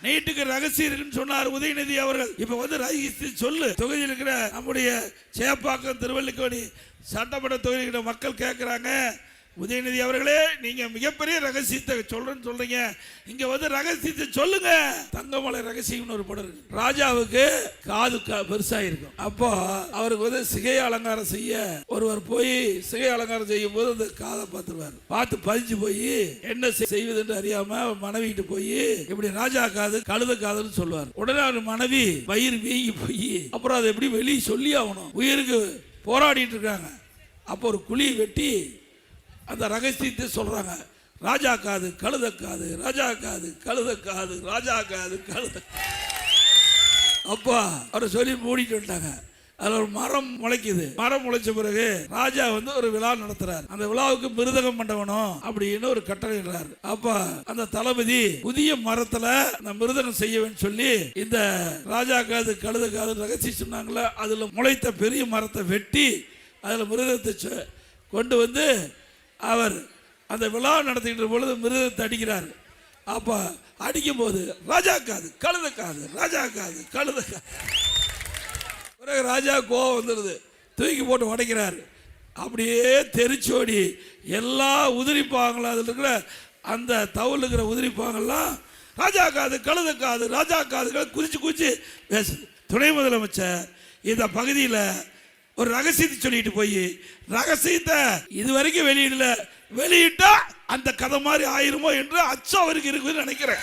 நீட்டுக்கு ரகசியம் இருக்குன்னு சொன்னார் உதயநிதி அவர்கள். இப்ப வந்து ரகசியம் சொல்லு. தொகுதியில் இருக்கிற நம்முடைய சேப்பாக்கம் திருவல்லிக்கேணி சட்டமன்ற தொகுதியில் மக்கள் கேட்கிறாங்க, உதயநிதி அவர்களே நீங்க மிகப்பெரிய ரகசியத்தை சொல்றீங்க, இங்க வந்து ரகசியத்தை சொல்லுங்க. தங்கமலை ரகசியம்னு ஒரு படம் இருக்கு. ராஜாவுக்கு காது பெருசா இருக்கும். அப்போ அவருக்கு வந்து சிகை அலங்காரம் செய்ய ஒருவர் போய் சிகை அலங்காரம் செய்யும் போது அந்த காதை பார்த்துருவார். பார்த்து பதிஞ்சு போய் என்ன செய்வது என்று அறியாம மனைவிட்டு போய் இப்படி ராஜா காது கழுத காதுன்னு சொல்லுவார். உடனே அவர் மனைவி வயிறு வீங்கி போய் அப்புறம் அதை எப்படி வெளியே சொல்லி ஆகணும், உயிருக்கு போராடிட்டு இருக்காங்க. அப்போ ஒரு குழி வெட்டி அந்த ரகசியத்தை சொல்றாங்க. ராஜா காது கழுத காது, ராஜா காது கழுத காது, ராஜா காது கழுத. அப்பா அவரை சொல்லி மூடிட்டு வந்துட்டாங்க. அதுல ஒரு மரம் முளைக்குது. மரம் முளைச்ச பிறகு ராஜா வந்து ஒரு விழா நடத்துறாரு. அந்த விழாவுக்கு மிருதகம் பண்ணணும் அப்படின்னு ஒரு கட்டளை இடுறாரு. அப்ப அந்த தளபதி புதிய மரத்துல அந்த மிருதகம் செய்யவேன்னு சொல்லி இந்த ராஜா காது கழுத காது ரகசியம் சொன்னாங்களே, அதுல முளைத்த பெரிய மரத்தை வெட்டி அதுல மிருதத்தை கொண்டு வந்து அவர் அந்த விழா நடத்துகின்ற பொழுது மிருதத்தை அடிக்கிறார். அப்ப அடிக்கும் போது ராஜா காது கழுத காது, ராஜா காது கழுத காது. பிறகு ராஜா கோவம் வந்துடுது, தூக்கி போட்டு உடைக்கிறார். அப்படியே தெரிச்சோடி எல்லா உதிரிப்பாங்களும் அதில் இருக்கிற அந்த தவுல் இருக்கிற உதிரிப்பாங்கெல்லாம் ராஜா காது கழுத காது, ராஜா காதுகளை குதிச்சு குதிச்சு பேசுது. துணை முதலமைச்சர் இந்த பகுதியில் ஒரு ரகசியத்தை சொல்லிட்டு போய் ரகசியத்தை இதுவரைக்கும் வெளியிடல, வெளியிட்டா அந்த கதை மாதிரி ஆயிருமோ என்று அச்சம் அவருக்கு இருக்குன்னு நினைக்கிறேன்.